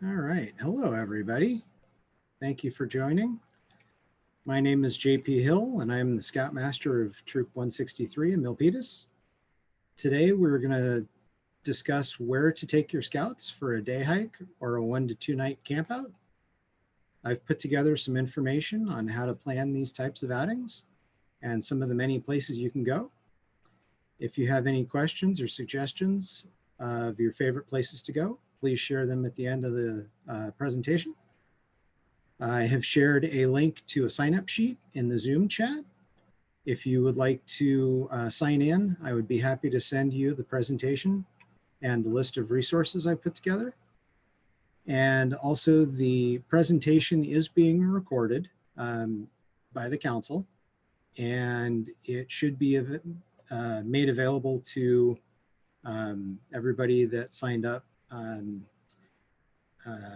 All right. Hello, everybody. Thank you for joining. My name is JP Hill, and I'm the Scoutmaster of Troop 163 in Milpitas. Today, we're going to discuss where to take your scouts for a day hike or a 1 to 2 night campout. I've put together some information on how to plan these types of outings and some of the many places you can go. If you have any questions or suggestions of your favorite places to go, please share them at the end of the presentation. I have shared a link to a sign-up sheet in the Zoom chat. If you would like to sign in, I would be happy to send you the presentation and the list of resources I put together. And also the presentation is being recorded by the council, and it should be made available to everybody that signed up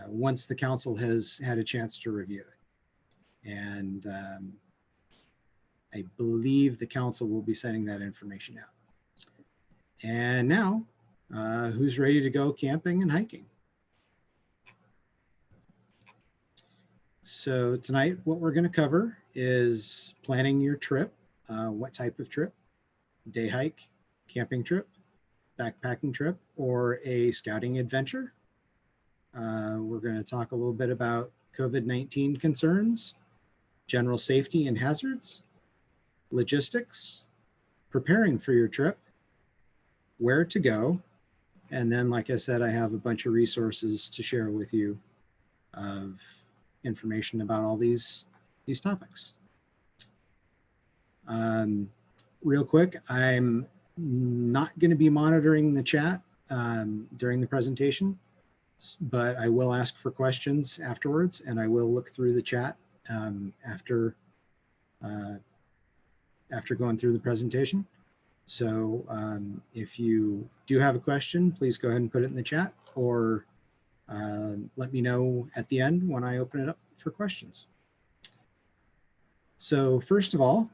once the council has had a chance to review it. And I believe the council will be sending that information out. And now, who's ready to go camping and hiking? So tonight, what we're going to cover is planning your trip. What type of trip? Day hike, camping trip, backpacking trip, or a scouting adventure. We're going to talk a little bit about COVID-19 concerns, general safety and hazards, logistics, preparing for your trip, where to go, and then, like I said, I have a bunch of resources to share with you of information about all these topics. Real quick, I'm not going to be monitoring the chat during the presentation, but I will ask for questions afterwards, and I will look through the chat after going through the presentation. So if you do have a question, please go ahead and put it in the chat, or let me know at the end when I open it up for questions. So first of all,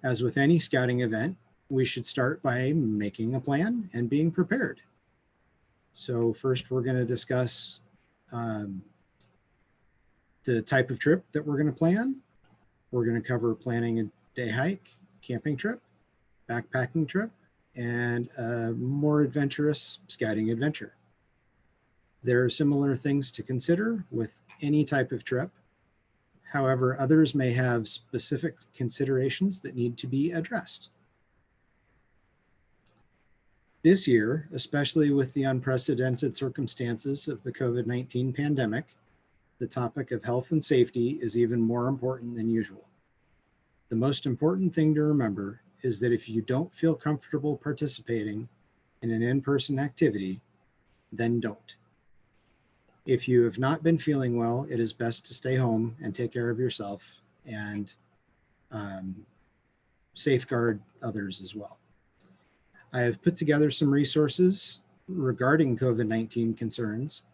as with any scouting event, we should start by making a plan and being prepared. So first, we're going to discuss the type of trip that we're going to plan. We're going to cover planning a day hike, camping trip, backpacking trip, and a more adventurous scouting adventure. There are similar things to consider with any type of trip. However, others may have specific considerations that need to be addressed. This year, especially with the unprecedented circumstances of the COVID-19 pandemic, the topic of health and safety is even more important than usual. The most important thing to remember is that if you don't feel comfortable participating in an in-person activity, then don't. If you have not been feeling well, it is best to stay home and take care of yourself and safeguard others as well. I have put together some resources regarding COVID-19 concerns,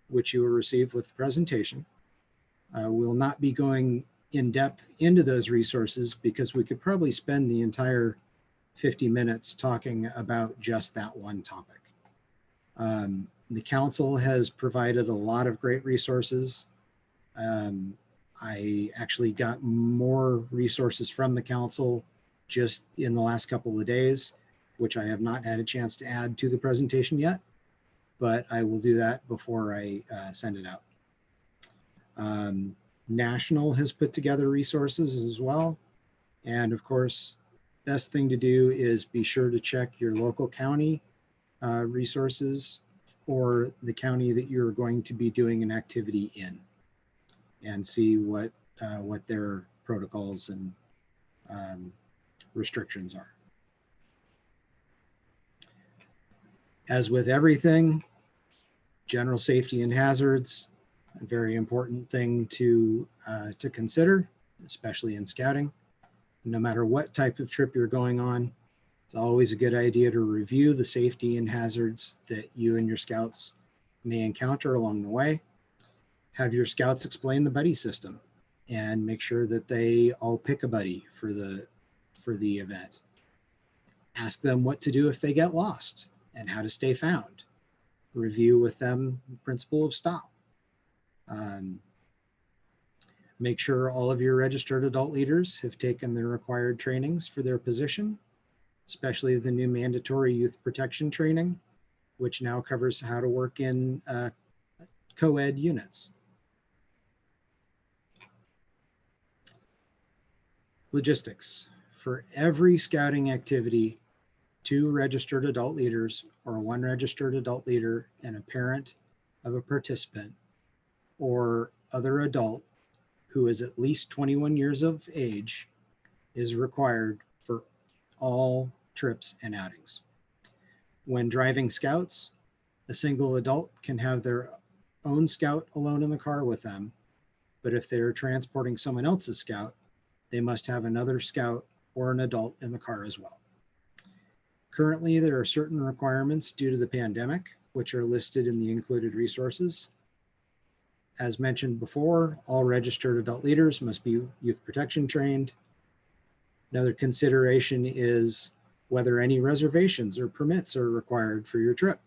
which you will receive with the presentation. We'll not be going in depth into those resources because we could probably spend the entire 50 minutes talking about just that one topic. The council has provided a lot of great resources. I actually got more resources from the council just in the last couple of days, which I have not had a chance to add to the presentation yet, but I will do that before I send it out. National has put together resources as well. And of course, best thing to do is be sure to check your local county resources or the county that you're going to be doing an activity in, and see what their protocols and restrictions are. As with everything, general safety and hazards, a very important thing to consider, especially in scouting. No matter what type of trip you're going on, it's always a good idea to review the safety and hazards that you and your scouts may encounter along the way. Have your scouts explain the buddy system and make sure that they all pick a buddy for the event. Ask them what to do if they get lost and how to stay found. Review with them the principle of stop Um, Make sure all of your registered adult leaders have taken the required trainings for their position, especially the new mandatory youth protection training, which now covers how to work in co-ed units. Logistics. For every scouting activity, 2 registered adult leaders or 1 registered adult leader and a parent of a participant or other adult who is at least 21 years of age is required for all trips and outings. When driving scouts, a single adult can have their own scout alone in the car with them, but if they are transporting someone else's scout, they must have another scout or an adult in the car as well. Currently, there are certain requirements due to the pandemic, which are listed in the included resources. As mentioned before, all registered adult leaders must be youth protection trained. Another consideration is whether any reservations or permits are required for your trip.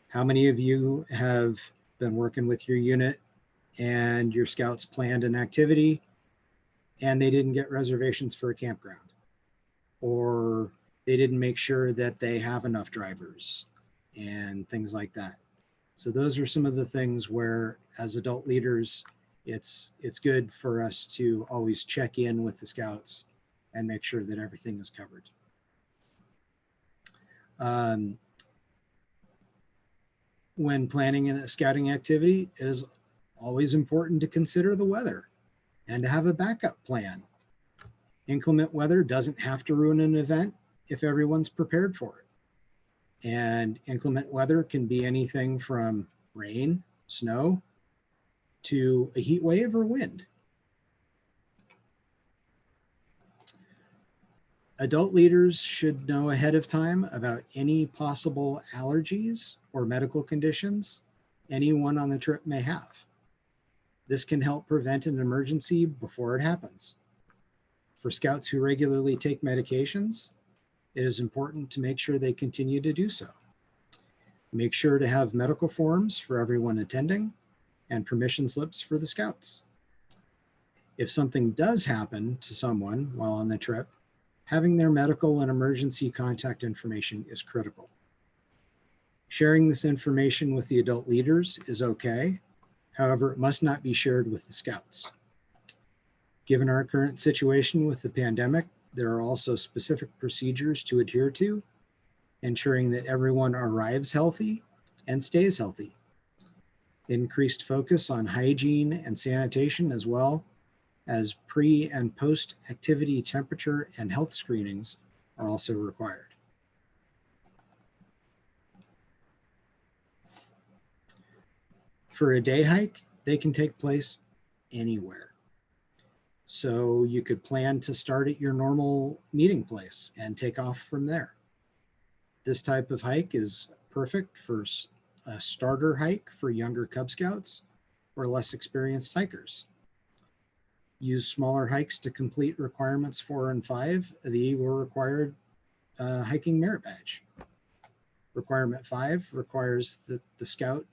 How many of you have been working with your unit and your scouts planned an activity and they didn't get reservations for a campground, or they didn't make sure that they have enough drivers and things like that? So those are some of the things where, as adult leaders, it's good for us to always check in with the scouts and make sure that everything is covered. When planning a scouting activity, it is always important to consider the weather and to have a backup plan. Inclement weather doesn't have to ruin an event if everyone's prepared for it. And inclement weather can be anything from rain, snow, to a heat wave or wind. Adult leaders should know ahead of time about any possible allergies or medical conditions anyone on the trip may have. This can help prevent an emergency before it happens. For scouts who regularly take medications, it is important to make sure they continue to do so. Make sure to have medical forms for everyone attending and permission slips for the scouts. If something does happen to someone while on the trip, having their medical and emergency contact information is critical. Sharing this information with the adult leaders is okay. However, it must not be shared with the scouts. Given our current situation with the pandemic, there are also specific procedures to adhere to, ensuring that everyone arrives healthy and stays healthy. Increased focus on hygiene and sanitation, as well as pre and post activity temperature and health screenings, are also required. For a day hike, they can take place anywhere. So you could plan to start at your normal meeting place and take off from there. This type of hike is perfect for a starter hike for younger Cub Scouts or less experienced hikers. Use smaller hikes to complete requirements 4 and 5 of the Eagle required hiking merit badge. Requirement 5 requires the scout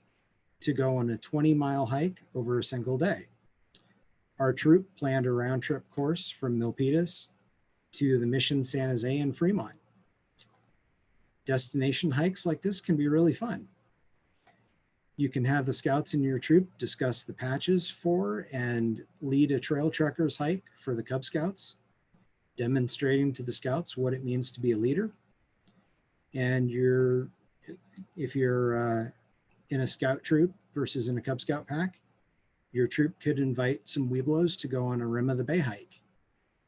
to go on a 20-mile hike over a single day. Our troop planned a round trip course from Milpitas to the Mission San Jose and Fremont. Destination hikes like this can be really fun. You can have the scouts in your troop discuss the patches for and lead a trail trekkers hike for the Cub Scouts, demonstrating to the scouts what it means to be a leader. And if you're in a scout troop versus in a Cub Scout pack, your troop could invite some Webelos to go on a Rim of the Bay hike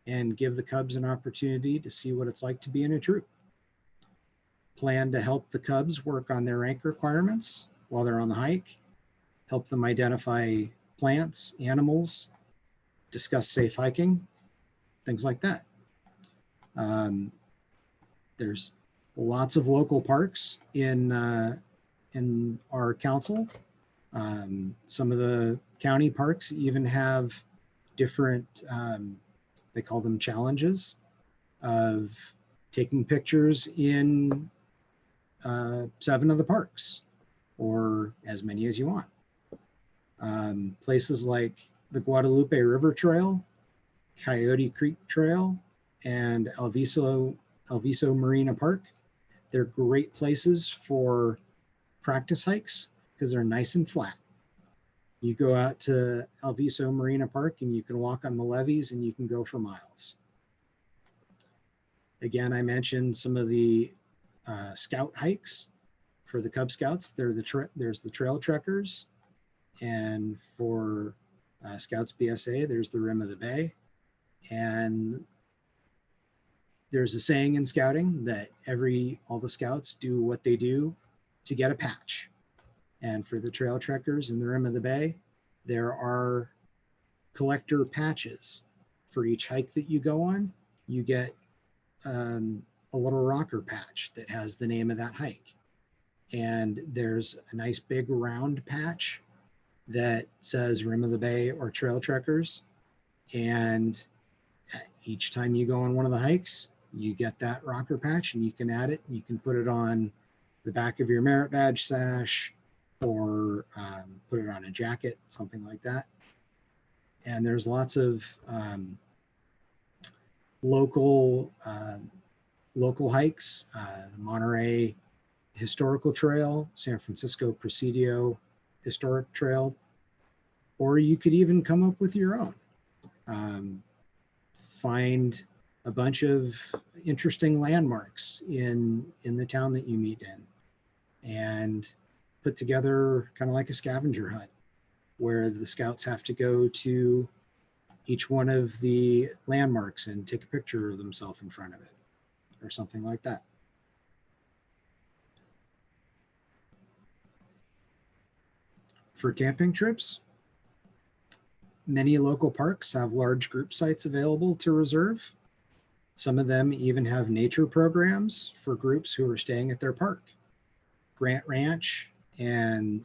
and give the Cubs an opportunity to see what it's like to be in a troop. Plan to help the Cubs work on their rank requirements while they're on the hike, help them identify plants, animals, discuss safe hiking, things like that. There's lots of local parks in our council. Some of the county parks even have different, they call them challenges, of taking pictures in 7 of the parks, or as many as you want. Places like the Guadalupe River Trail, Coyote Creek Trail, and Alviso Marina Park. They're great places for practice hikes because they're nice and flat. You go out to Alviso Marina Park and you can walk on the levees and you can go for miles. Again, I mentioned some of the scout hikes for the Cub Scouts. There's the Trail Trekkers, and for Scouts BSA, there's the Rim of the Bay. And there's a saying in scouting that all the scouts do what they do to get a patch. And for the Trail Trekkers in the Rim of the Bay, there are collector patches. For each hike that you go on, you get a little rocker patch that has the name of that hike. And there's a nice big round patch that says Rim of the Bay or Trail Trekkers. And each time you go on one of the hikes, you get that rocker patch and you can add it. You can put it on the back of your merit badge sash or put it on a jacket, something like that. And there's lots of local hikes, the Monterey Historical Trail, San Francisco Presidio Historic Trail, or you could even come up with your own. Find a bunch of interesting landmarks in the town that you meet in and put together kind of like a scavenger hunt where the scouts have to go to each one of the landmarks and take a picture of themselves in front of it or something like that. For camping trips, many local parks have large group sites available to reserve. Some of them even have nature programs for groups who are staying at their park. Grant Ranch and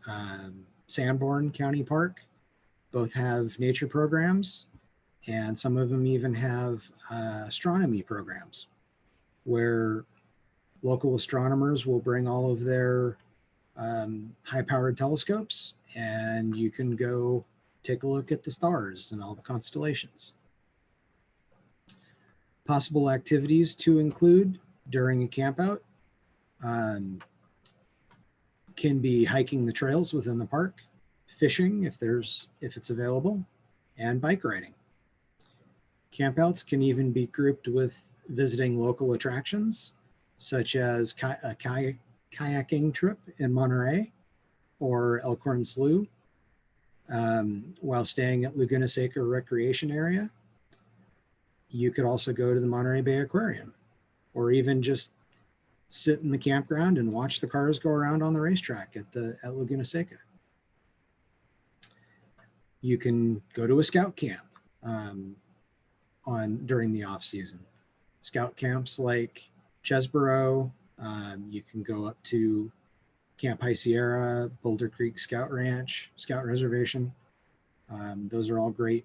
Sanborn County Park both have nature programs, and some of them even have astronomy programs where local astronomers will bring all of their high-powered telescopes and you can go take a look at the stars and all the constellations. Possible activities to include during a campout can be hiking the trails within the park, fishing if it's available, and bike riding. Campouts can even be grouped with visiting local attractions, such as a kayaking trip in Monterey or Elkhorn Slough, while staying at Laguna Seca Recreation Area. You could also go to the Monterey Bay Aquarium, or even just sit in the campground and watch the cars go around on the racetrack at Laguna Seca. You can go to a scout camp during the off season. Scout camps like Chesborough. You can go up to Camp High Sierra, Boulder Creek Scout Ranch, Scout Reservation. Those are all great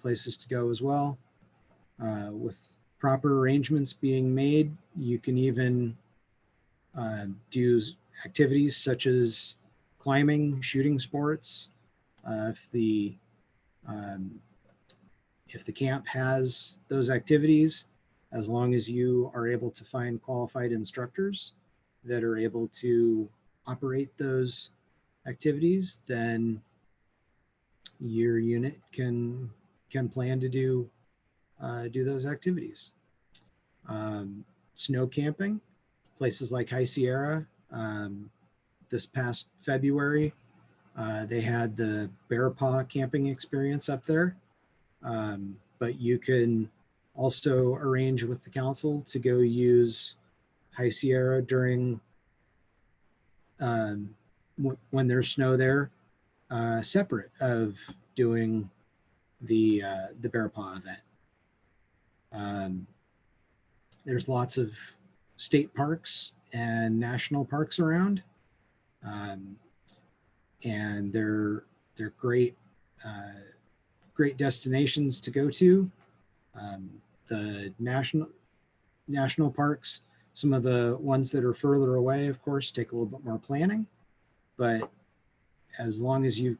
places to go as well. With proper arrangements being made, you can even do activities such as climbing, shooting sports. If the camp has those activities, as long as you are able to find qualified instructors that are able to operate those activities, then your unit can plan to do those activities. Snow camping, places like High Sierra. This past February, they had the Bear Paw camping experience up there. But you can also arrange with the council to go use High Sierra during when there's snow there, separate of doing the Bear Paw event. There's lots of state parks and national parks around, and they're great destinations to go to. The national parks, some of the ones that are further away, of course, take a little bit more planning, but as long as you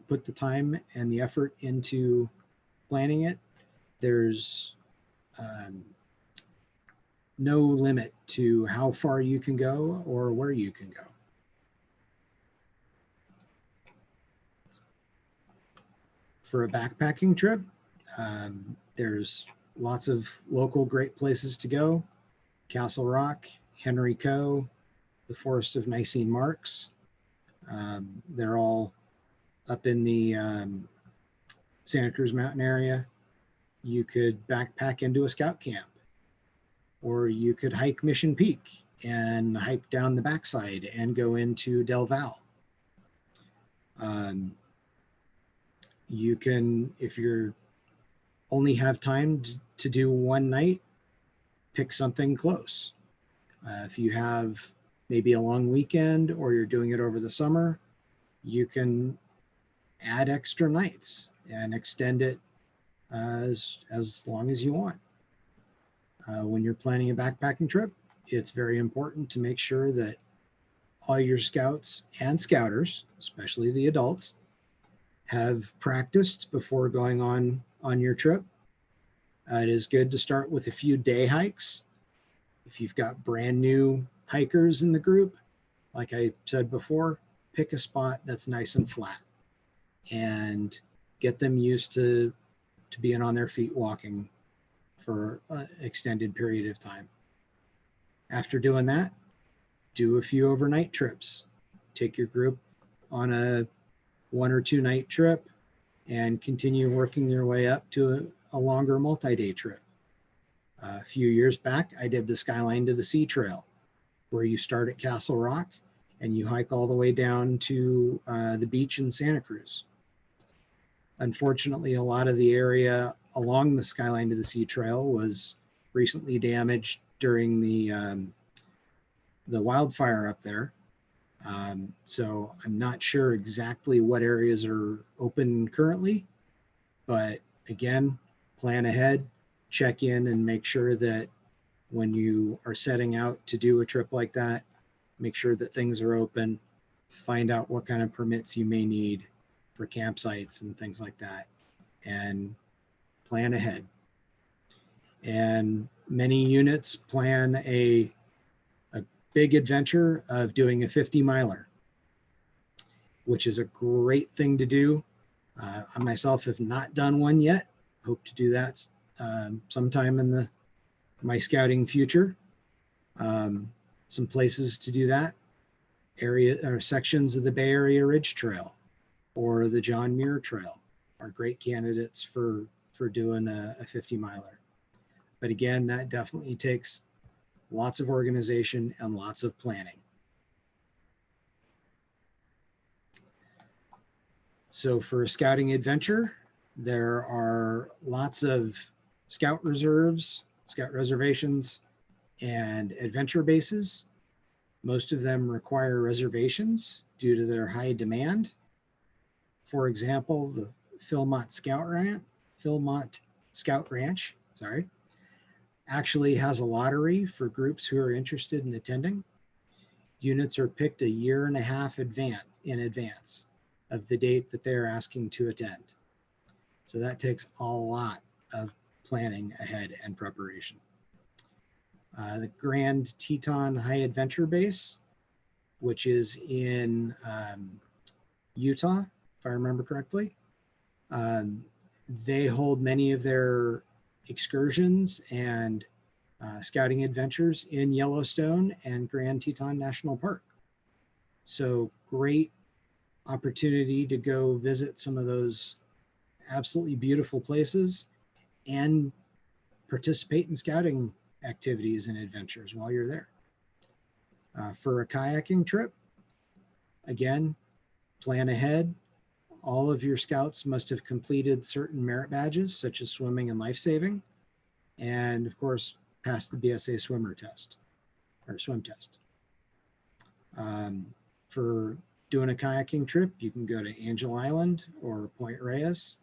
put the time and the effort into planning it, there's no limit to how far you can go or where you can go. For a backpacking trip, there's lots of local great places to go. Castle Rock, Henry Cove, the Forest of Nicene Marks. They're all up in the Santa Cruz Mountain area. You could backpack into a scout camp, or you could hike Mission Peak and hike down the backside and go into Del Val. You can, if you're only have time to do one night, pick something close. If you have maybe a long weekend or you're doing it over the summer, you can add extra nights and extend it as long as you want. When you're planning a backpacking trip, it's very important to make sure that all your scouts and scouters, especially the adults, have practiced before going on your trip. It is good to start with a few day hikes. If you've got brand new hikers in the group, like I said before, pick a spot that's nice and flat and get them used to being on their feet walking for an extended period of time. After doing that, do a few overnight trips. Take your group on a 1 or 2 night trip and continue working your way up to a longer multi-day trip. A few years back, I did the Skyline to the Sea Trail, where you start at Castle Rock and you hike all the way down to the beach in Santa Cruz. Unfortunately, a lot of the area along the Skyline to the Sea Trail was recently damaged during the wildfire up there. So I'm not sure exactly what areas are open currently, but again, plan ahead, check in and make sure that when you are setting out to do a trip like that, make sure that things are open, find out what kind of permits you may need for campsites and things like that, and plan ahead. And many units plan a big adventure of doing a 50 miler, which is a great thing to do. I myself have not done one yet. Hope to do that sometime in my scouting future. Some places to do that area or sections of the Bay Area Ridge Trail or the John Muir Trail are great candidates for doing a 50 miler. But again, that definitely takes lots of organization and lots of planning. So for a scouting adventure, there are lots of scout reserves, scout reservations, and adventure bases. Most of them require reservations due to their high demand. For example, the Philmont Scout Ranch, actually has a lottery for groups who are interested in attending. Units are picked a year and a half in advance of the date that they're asking to attend. So that takes a lot of planning ahead and preparation. The Grand Teton High Adventure Base, which is in Utah, if I remember correctly. They hold many of their excursions and scouting adventures in Yellowstone and Grand Teton National Park. So great opportunity to go visit some of those absolutely beautiful places and participate in scouting activities and adventures while you're there. For a kayaking trip, again, plan ahead. All of your scouts must have completed certain merit badges, such as swimming and life saving, and of course, pass the BSA swim test. For doing a kayaking trip, you can go to Angel Island or Point Reyes.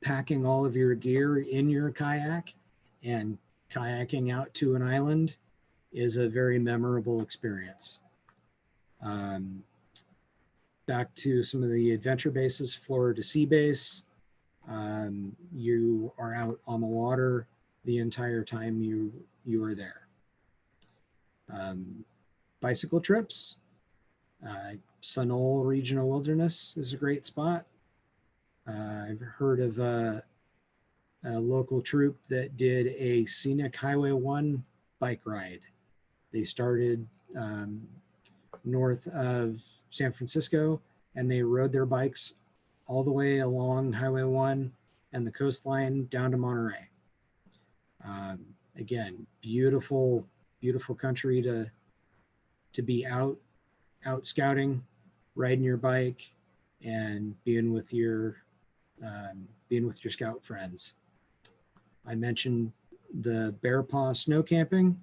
Packing all of your gear in your kayak and kayaking out to an island is a very memorable experience. Um, back to some of the adventure bases, Florida Sea Base. You are out on the water the entire time you are there. Bicycle trips, Cinahl Regional Wilderness is a great spot. I've heard of a local troop that did a scenic Highway 1 bike ride. They started north of San Francisco and they rode their bikes all the way along Highway 1 and the coastline down to Monterey. Again, beautiful, beautiful country to be out scouting, riding your bike, and being with your scout friends. I mentioned the Bear Paw snow camping.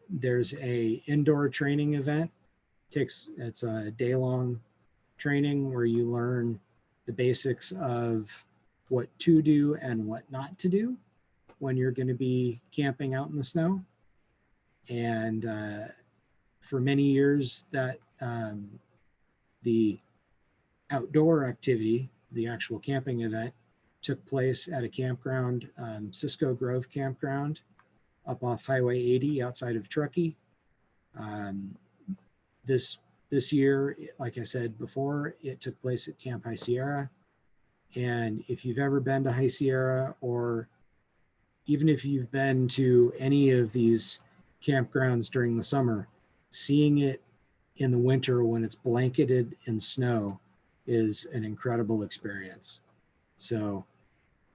There's a indoor training event. It's a day-long training where you learn the basics of what to do and what not to do when you're going to be camping out in the snow. And for many years, that the outdoor activity, the actual camping event, took place at a campground, Cisco Grove Campground, up off Highway 80 outside of Truckee. This year, like I said before, it took place at Camp High Sierra. And if you've ever been to High Sierra, or even if you've been to any of these campgrounds during the summer, seeing it in the winter when it's blanketed in snow is an incredible experience. So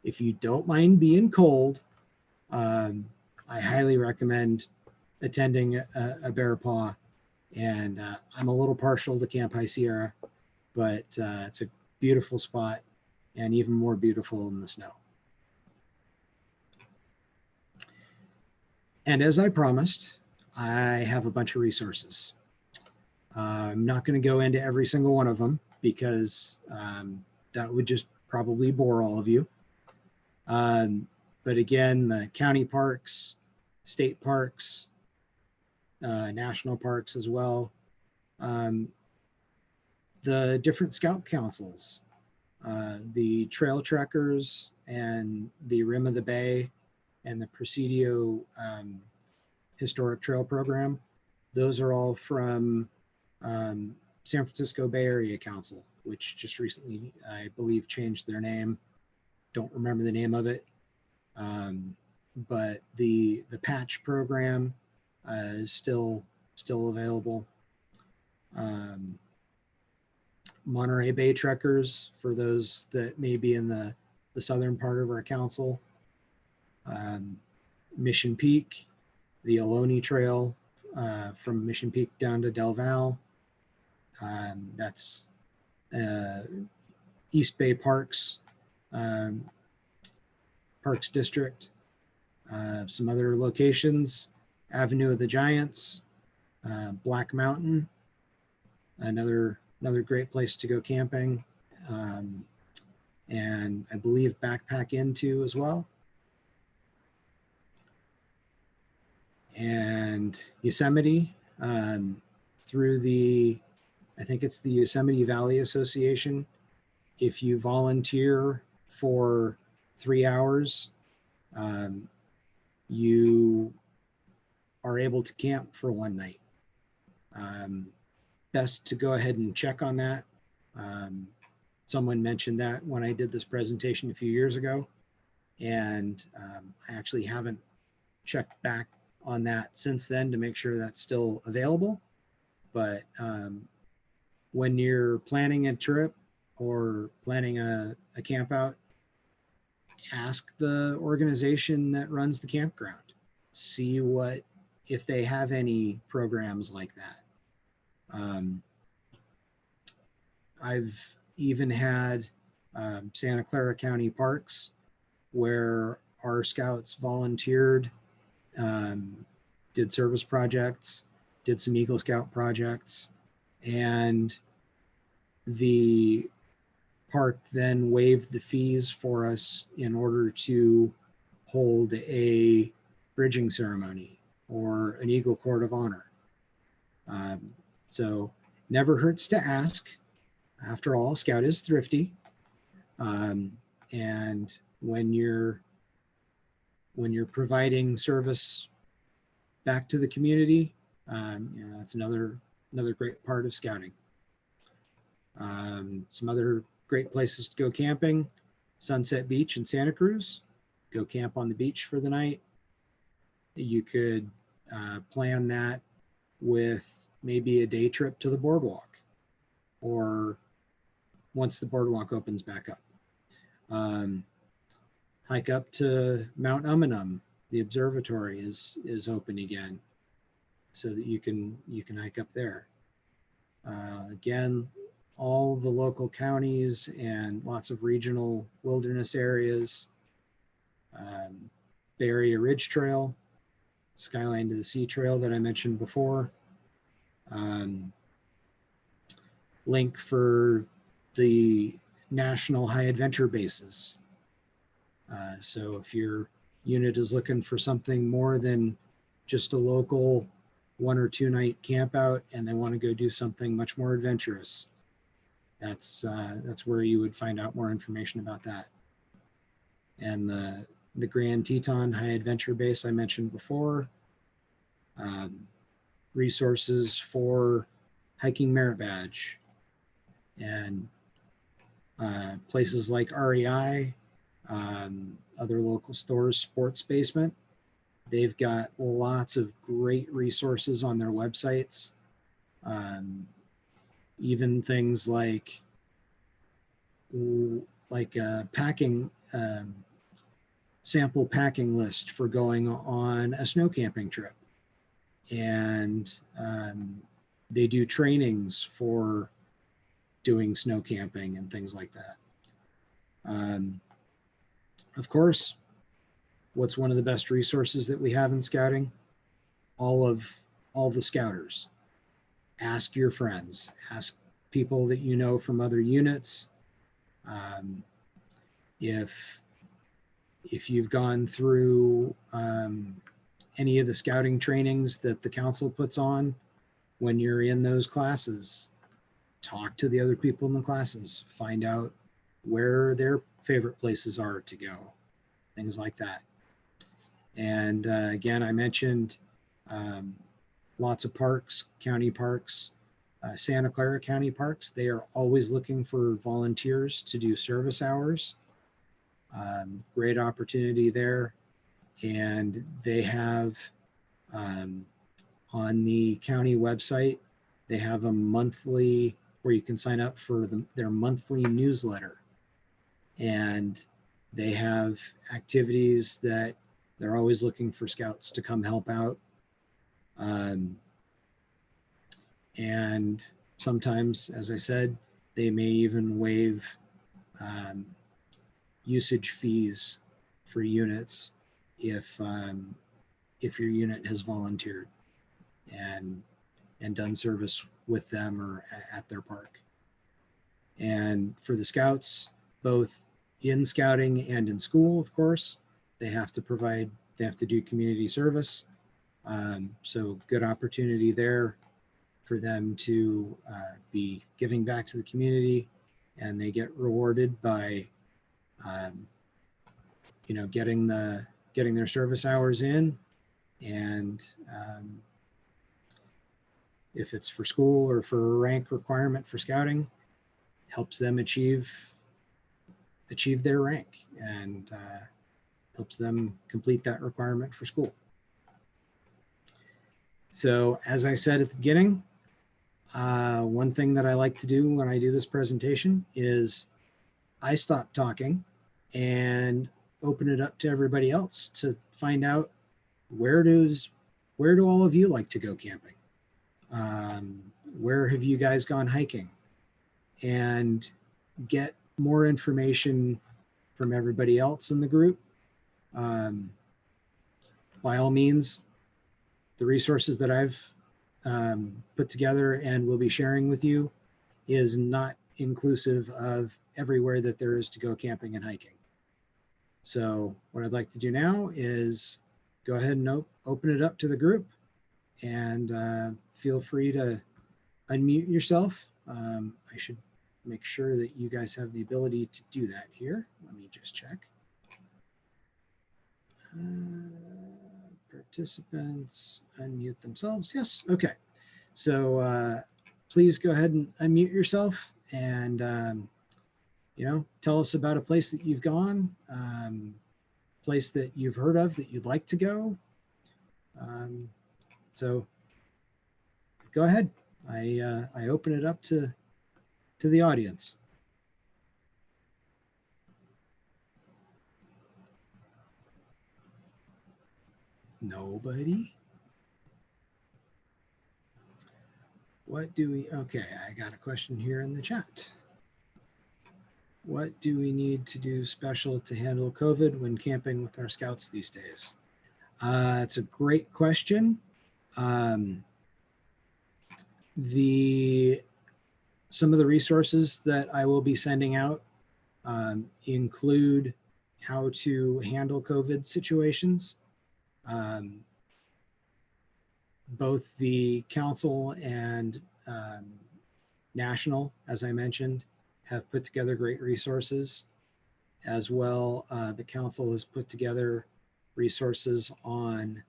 if you don't mind being cold, I highly recommend attending a Bear Paw. And I'm a little partial to Camp High Sierra, but it's a beautiful spot and even more beautiful in the snow. And as I promised, I have a bunch of resources. I'm not going to go into every single one of them because that would just probably bore all of you. But again, the county parks, state parks, national parks as well, the different scout councils, the trail trekkers and the Rim of the Bay and the Presidio Historic Trail Program. Those are all from San Francisco Bay Area Council, which just recently, I believe, changed their name. Don't remember the name of it. But the patch program is still available. Monterey Bay Trekkers, for those that may be in the southern part of our council. Mission Peak, the Ohlone Trail from Mission Peak down to Del Val. That's East Bay Parks, Parks District. Some other locations, Avenue of the Giants, Black Mountain, another great place to go camping, and I believe Backpack Into as well. And Yosemite, through I think it's the Yosemite Valley Association. If you volunteer for 3 hours, you are able to camp for one night. Best to go ahead and check on that. Someone mentioned that when I did this presentation a few years ago, and I actually haven't checked back on that since then to make sure that's still available. But when you're planning a trip or planning a camp out, ask the organization that runs the campground. See if they have any programs like that. I've even had Santa Clara County Parks where our scouts volunteered, did service projects, did some Eagle Scout projects, and the park then waived the fees for us in order to hold a bridging ceremony or an Eagle Court of Honor. So never hurts to ask. After all, Scout is thrifty. And when you're providing service back to the community, that's another great part of scouting. Some other great places to go camping: Sunset Beach in Santa Cruz. Go camp on the beach for the night. You could plan that with maybe a day trip to the boardwalk, or once the boardwalk opens back up. Hike up to Mount Umunum. The observatory is open again, so that you can hike up there. Again, all the local counties and lots of regional wilderness areas. Bay Area Ridge Trail, Skyline to the Sea Trail that I mentioned before. Link for the national high adventure bases. So if your unit is looking for something more than just a local 1 or 2 night camp out, and they want to go do something much more adventurous, that's where you would find out more information about that. And the Grand Teton High Adventure Base I mentioned before. Resources for hiking merit badge, and places like REI, other local stores, Sports Basement. They've got lots of great resources on their websites. Even things like a packing sample packing list for going on a snow camping trip. And they do trainings for doing snow camping and things like that. Of course, what's one of the best resources that we have in scouting? All the scouters. Ask your friends, ask people that you know from other units. If you've gone through any of the scouting trainings that the council puts on, when you're in those classes, talk to the other people in the classes, find out where their favorite places are to go, things like that. And again, I mentioned lots of parks, county parks, Santa Clara County Parks. They are always looking for volunteers to do service hours. Great opportunity there. And they have on the county website, they have a monthly where you can sign up for their monthly newsletter. And they have activities that they're always looking for scouts to come help out. And sometimes, as I said, they may even waive usage fees for units if your unit has volunteered and done service with them or at their park. And for the scouts, both in scouting and in school, of course, they have to do community service. So good opportunity there for them to be giving back to the community, and they get rewarded by getting their service hours in. And if it's for school or for a rank requirement for scouting, helps them achieve their rank and helps them complete that requirement for school. So as I said at the beginning, one thing that I like to do when I do this presentation is I stop talking and open it up to everybody else to find out where do all of you like to go camping? Where have you guys gone hiking? And get more information from everybody else in the group. By all means, the resources that I've put together and will be sharing with you is not inclusive of everywhere that there is to go camping and hiking. So what I'd like to do now is go ahead and open it up to the group, and feel free to unmute yourself. I should make sure that you guys have the ability to do that here. Let me just check. Participants unmute themselves. Yes. Okay. So please go ahead and unmute yourself and, tell us about a place that you've gone, place that you've heard of that you'd like to go. So go ahead. I open it up to the audience. Nobody? What do we, okay, I got a question here in the chat. What do we need to do special to handle COVID when camping with our scouts these days? It's a great question. Some of the resources that I will be sending out include how to handle COVID situations. Both the council and national, as I mentioned, have put together great resources. As well, the council has put together resources on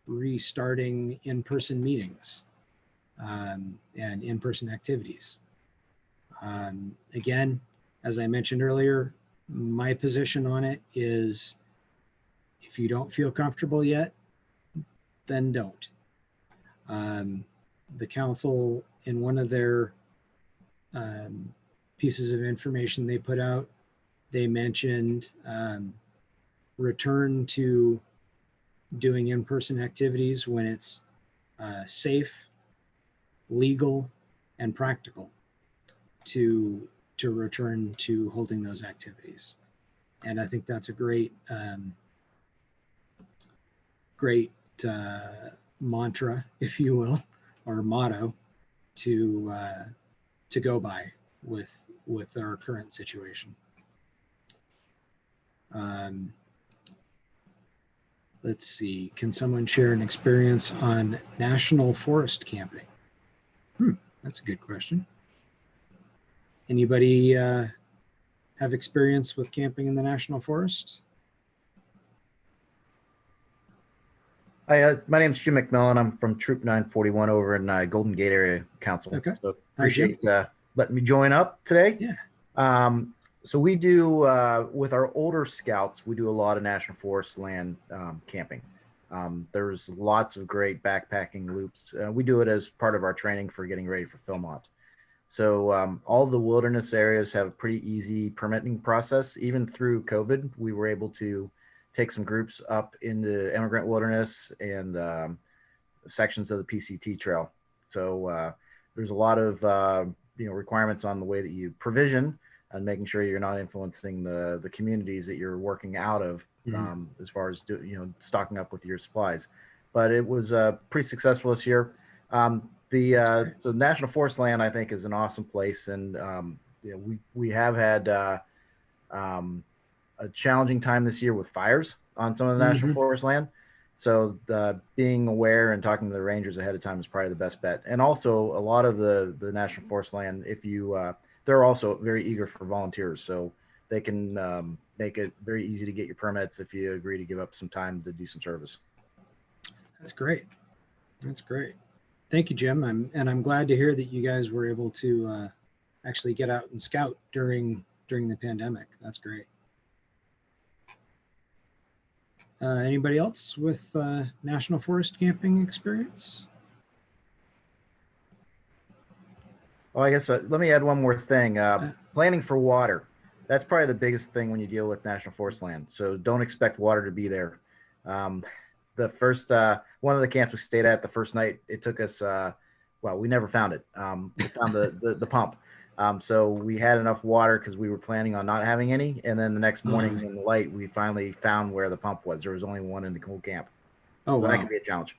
restarting in-person meetings and in-person activities. Again, as I mentioned earlier, my position on it is if you don't feel comfortable yet, then don't. The council, in one of their pieces of information they put out, they mentioned return to doing in-person activities when it's safe, legal, and practical to return to holding those activities. And I think that's a great mantra, if you will, or motto to go by with our current situation. Let's see, can someone share an experience on national forest camping? That's a good question. Anybody have experience with camping in the national forest? Hi, my name is Jim McMillan. I'm from Troop 941 over in Golden Gate Area Council. Okay. So appreciate letting me join up today. Yeah. So we do, with our older scouts, we do a lot of national forest land camping. There's lots of great backpacking loops. We do it as part of our training for getting ready for Philmont. So all the wilderness areas have a pretty easy permitting process. Even through COVID, we were able to take some groups up into Emigrant Wilderness and sections of the PCT trail. So there's a lot of requirements on the way that you provision and making sure you're not influencing the communities that you're working out of, as far as stocking up with your supplies. But it was pretty successful this year. So National Forest Land, I think, is an awesome place, and we have had a challenging time this year with fires on some of the National Forest Land. So being aware and talking to the rangers ahead of time is probably the best bet. And also, a lot of the National Forest Land, if you they're also very eager for volunteers, so they can make it very easy to get your permits if you agree to give up some time to do some service. That's great. That's great. Thank you, Jim. I'm glad to hear that you guys were able to actually get out and scout during the pandemic. That's great. Anybody else with national forest camping experience? Well, I guess let me add one more thing. Planning for water. That's probably the biggest thing when you deal with national forest land. So don't expect water to be there. The first one of the camps we stayed at, the first night, it took us well, we never found it. We found the pump. So we had enough water because we were planning on not having any, and then the next morning in the light we finally found where the pump was. There was only one in the whole camp. Oh, so wow. That could be a challenge.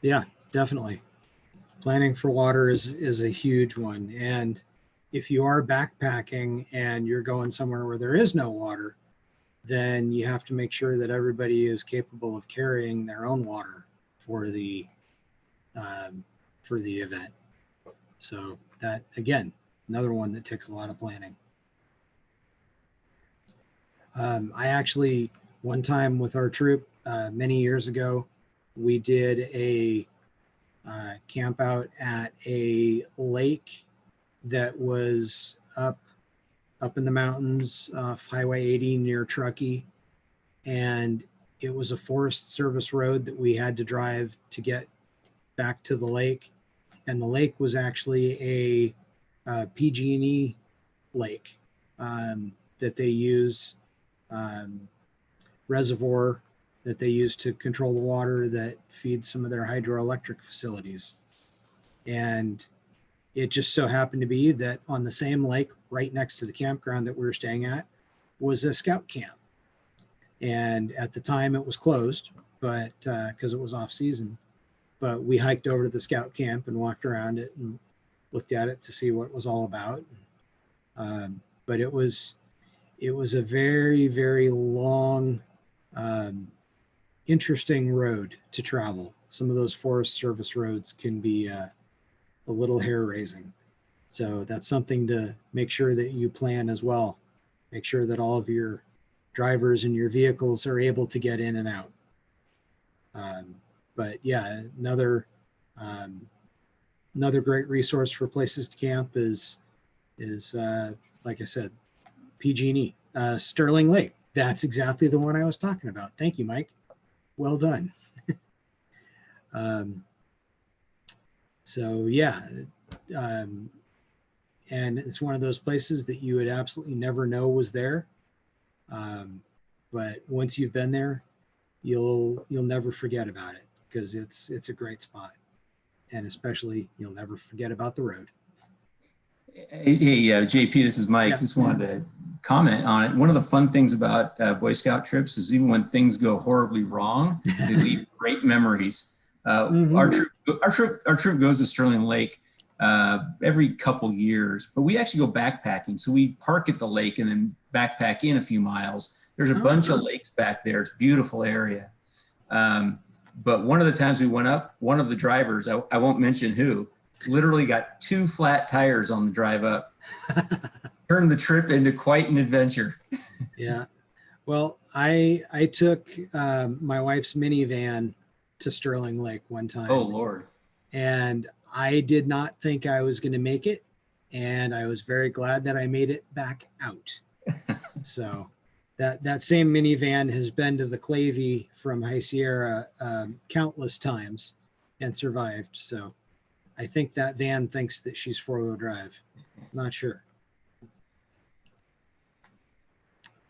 Yeah, definitely. Planning for water is a huge one, and if you are backpacking and you're going somewhere where there is no water, then you have to make sure that everybody is capable of carrying their own water for the for the event. So that, again, another one that takes a lot of planning. I actually, one time with our troop many years ago, we did a camp out at a lake that was up in the mountains off Highway 80 near Truckee. And it was a Forest Service road that we had to drive to get back to the lake. And the lake was actually a PG&E lake that they use, reservoir that they use to control the water that feeds some of their hydroelectric facilities. And it just so happened to be that on the same lake right next to the campground that we were staying at was a scout camp. And at the time it was closed, but because it was off season, but we hiked over to the scout camp and walked around it and looked at it to see what it was all about. But it was a very, very long, interesting road to travel. Some of those Forest Service roads can be a little hair raising. So that's something to make sure that you plan as well. Make sure that all of your drivers and your vehicles are able to get in and out. But yeah, another great resource for places to camp is like I said, PG&E, Sterling Lake. That's exactly the one I was talking about. Thank you, Mike. Well done. So yeah, and it's one of those places that you would absolutely never know was there. But once you've been there, you'll never forget about it because it's a great spot, and especially you'll never forget about the road. Hey, JP, this is Mike. Yeah. Just wanted to comment on it. One of the fun things about Boy Scout trips is even when things go horribly wrong, they leave great memories. Our troop goes to Sterling Lake every couple years, but we actually go backpacking. So we park at the lake and then backpack in a few miles. There's a bunch of lakes back there. It's a beautiful area. But one of the times we went up, one of the drivers, I won't mention who, literally got 2 flat tires on the drive up. Turned the trip into quite an adventure. Yeah. Well, I took my wife's minivan to Sterling Lake one time. Oh, Lord. And I did not think I was going to make it. And I was very glad that I made it back out. So that same minivan has been to the Clavey from High Sierra countless times and survived. So I think that van thinks that she's 4-wheel drive. Not sure.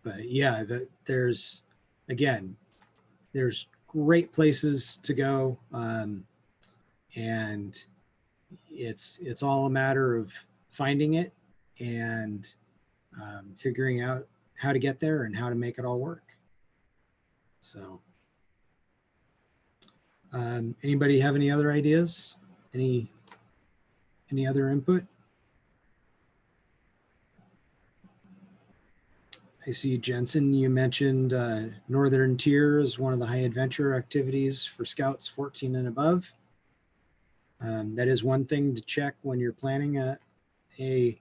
But yeah, there's great places to go. And it's all a matter of finding it and figuring out how to get there and how to make it all work. So anybody have any other ideas? Any other input? I see, Jensen, you mentioned Northern Tier is one of the high adventure activities for Scouts 14 and above. That is one thing to check when you're planning a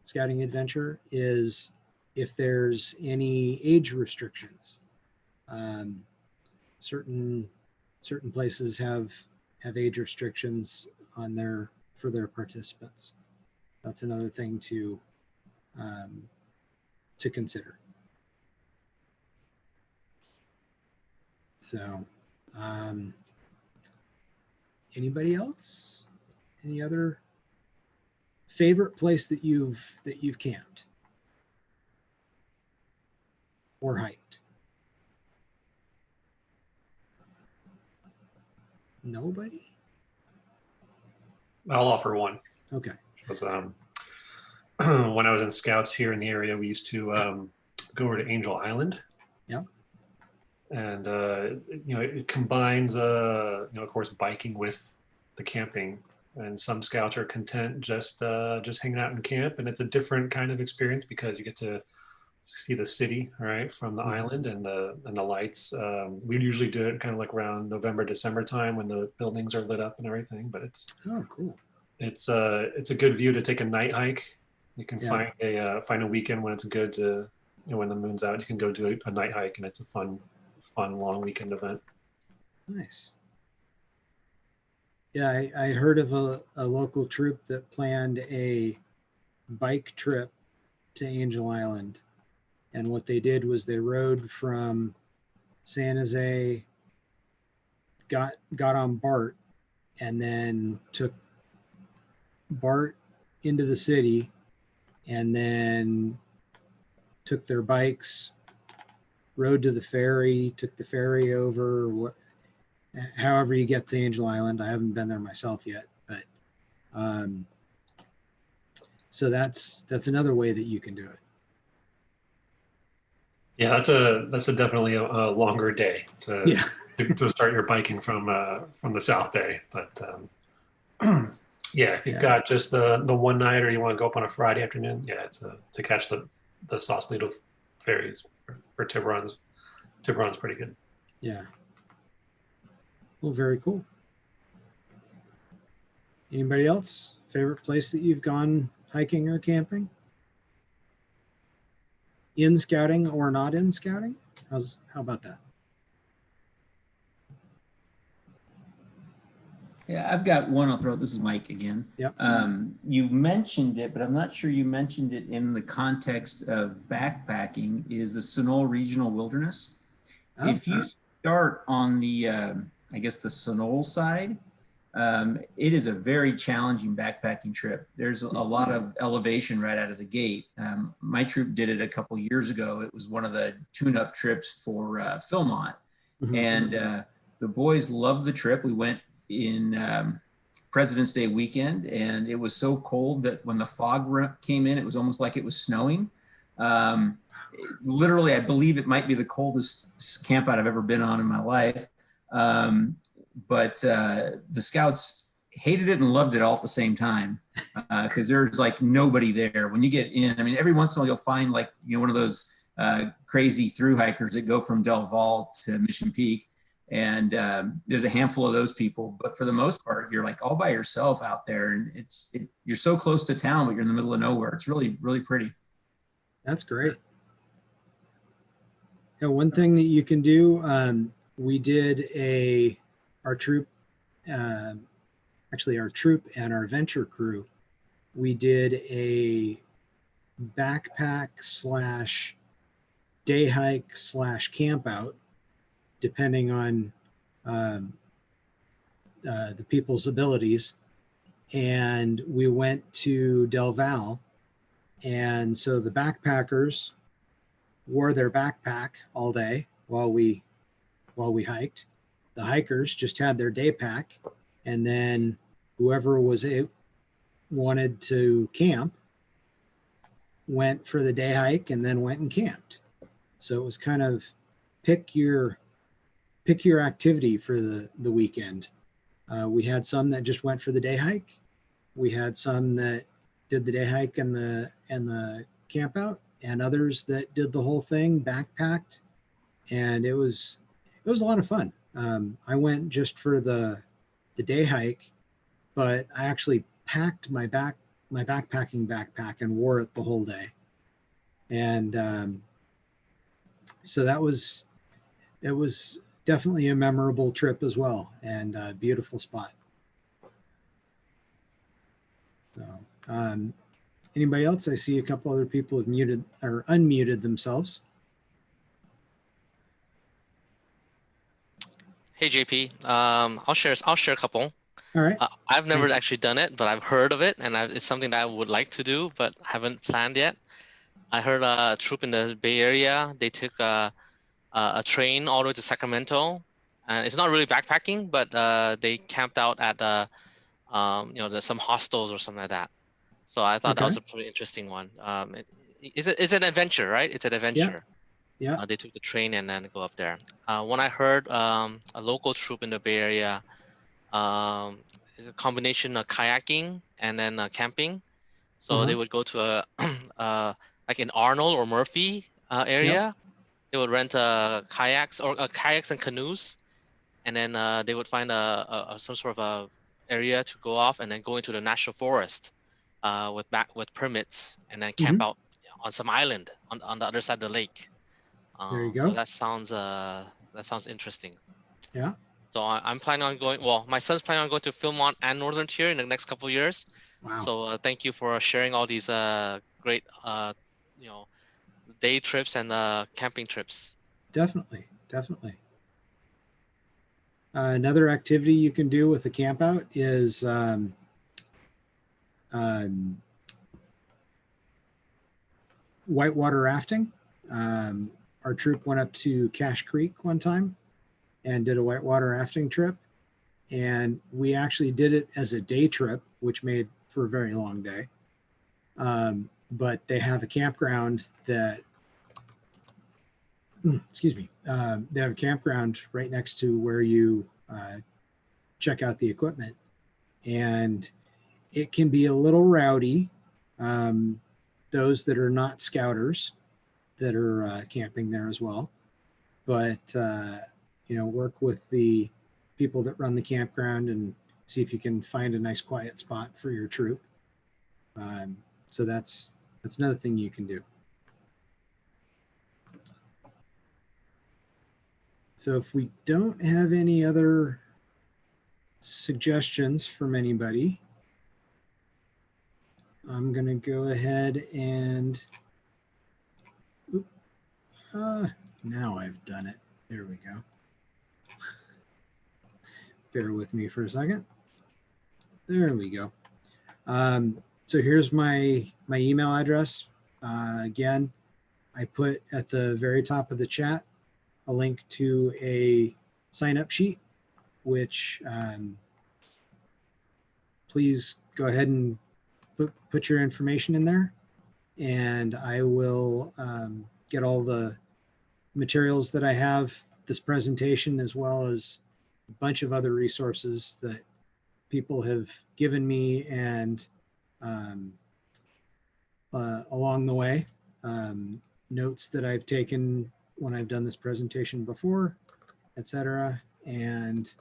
scouting adventure, is if there's any age restrictions. Certain places have age restrictions for their participants. That's another thing to consider. So, anybody else? Any other favorite place that you've camped or hiked? Nobody? I'll offer one. Okay. Because, when I was in Scouts here in the area, we used to go over to Angel Island. Yeah. And it combines of course, biking with the camping. And some Scouts are content just hanging out in camp, and it's a different kind of experience because you get to see the city, right, from the island and the lights. We usually do it kind of like around November, December time when the buildings are lit up and everything. But Oh, cool. it's a good view to take a night hike. You can Yeah. find a weekend when it's good to, when the moon's out. You can go do a night hike, and it's a fun long weekend event. Nice. Yeah, I heard of a local troop that planned a bike trip to Angel Island. And what they did was they rode from San Jose, got on BART, and then took BART into the city, and then took their bikes, rode to the ferry, took the ferry over, however you get to Angel Island. I haven't been there myself yet, but so that's another way that you can do it. Yeah, that's definitely a longer day to start your biking from the South Bay. But yeah, if you've got just the one night, or you want to go up on a Friday afternoon, yeah, it's to catch the Sausalito ferries for Tiburon's. Tiburon's pretty good. Yeah. Well, very cool. Anybody else? Favorite place that you've gone hiking or camping? In scouting or not in scouting? How about that? Yeah, I've got one. I'll throw. This is Mike again. Yep. You mentioned it, but I'm not sure you mentioned it in the context of backpacking. Is the Cinahl Regional Wilderness? Oh, if you start on the, I guess the Cinahl side, it is a very challenging backpacking trip. There's a lot of elevation right out of the gate. My troop did it a couple years ago. It was one of the tune-up trips for Philmont, and the boys loved the trip. We went in President's Day weekend, and it was so cold that when the fog came in, it was almost like it was snowing. Literally, I believe it might be the coldest camp out I've ever been on in my life. But the scouts hated it and loved it all at the same time, because there's like nobody there. When you get in, I mean, every once in a while you'll find like, one of those crazy through hikers that go from Del Valle to Mission Peak. And there's a handful of those people, but for the most part, you're like all by yourself out there, and you're so close to town, but you're in the middle of nowhere. It's really, really pretty. That's great. One thing that you can do, we did our troop and our venture crew, we did a backpack / day hike / camp out, depending on the people's abilities. And we went to Del Valle. And so the backpackers wore their backpack all day while we hiked. The hikers just had their day pack, and then whoever wanted to camp went for the day hike and then went and camped. So it was kind of pick your activity for the weekend. We had some that just went for the day hike. We had some that did the day hike and the camp out, and others that did the whole thing, backpacked, and it was a lot of fun. I went just for the day hike, but I actually packed my backpacking backpack and wore it the whole day. And so it was definitely a memorable trip as well, and a beautiful spot. So, anybody else? I see a couple other people have muted or unmuted themselves. Hey JP, I'll share a couple. All right. I've never actually done it, but I've heard of it, and it's something that I would like to do, but haven't planned yet. I heard a troop in the Bay Area. They took a train all the way to Sacramento, and it's not really backpacking, but they camped out at there's some hostels or something like that. So I thought that was a pretty interesting one. It's an adventure, right? It's an adventure. Yeah. They took the train and then go up there. When I heard a local troop in the Bay Area, it's a combination of kayaking and then camping. So they would go to like in Arnold or Murphy, area. They would rent kayaks or kayaks and canoes, and then they would find some sort of a area to go off, and then go into the national forest with permits, and then camp out on some island on the other side of the lake. There you So go. that sounds interesting. Yeah. So I'm planning on going. Well, my son's planning on going to Philmont and Northern Tier in the next couple of years. Wow. So thank you for sharing all these great day trips and camping trips. Definitely. Definitely. Another activity you can do with a camp out is whitewater rafting. Our troop went up to Cache Creek one time and did a whitewater rafting trip. And we actually did it as a day trip, which made for a very long day. But they have a campground that, excuse me, they have a campground right next to where you check out the equipment. And it can be a little rowdy. Those that are not scouters that are camping there as well. But, work with the people that run the campground and see if you can find a nice quiet spot for your troop. So that's another thing you can do. So if we don't have any other suggestions from anybody, I'm going to go ahead and now I've done it. There we go. Bear with me for a second. There we go. So here's my email address. Again, I put at the very top of the chat a link to a sign-up sheet, which please go ahead and put your information in there, and I will get all the materials that I have, this presentation, as well as a bunch of other resources that people have given me and along the way, notes that I've taken when I've done this presentation before, etc. And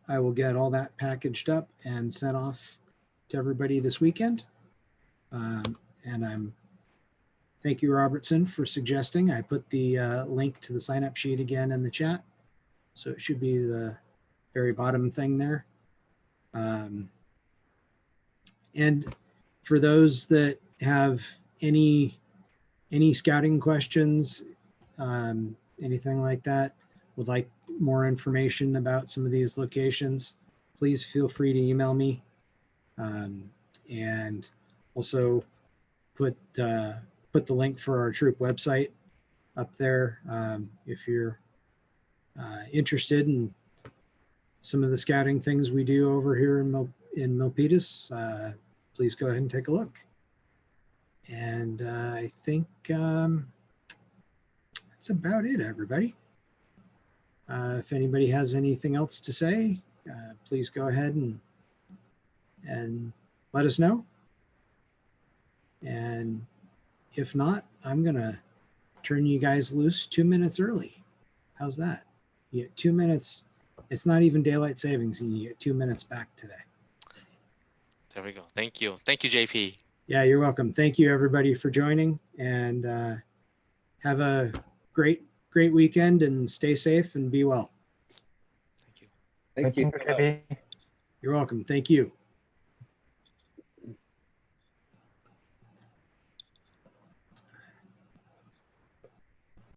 I will get all that packaged up and sent off to everybody this weekend. And thank you, Robertson, for suggesting. I put the link to the sign-up sheet again in the chat. So it should be the very bottom thing there. And for those that have any scouting questions, anything like that, would like more information about some of these locations, please feel free to email me. And also put the link for our troop website up there. If you're interested in some of the scouting things we do over here in Milpitas, please go ahead and take a look. And I think that's about it, everybody. If anybody has anything else to say, please go ahead and let us know. And if not, I'm going to turn you guys loose 2 minutes early. How's that? You get 2 minutes. It's not even daylight savings, and you get 2 minutes back today. There we go. Thank you. Thank you, JP. Yeah, you're welcome. Thank you, everybody, for joining, and have a great weekend, and stay safe and be well. Thank you. Thank you. You're welcome. Thank you.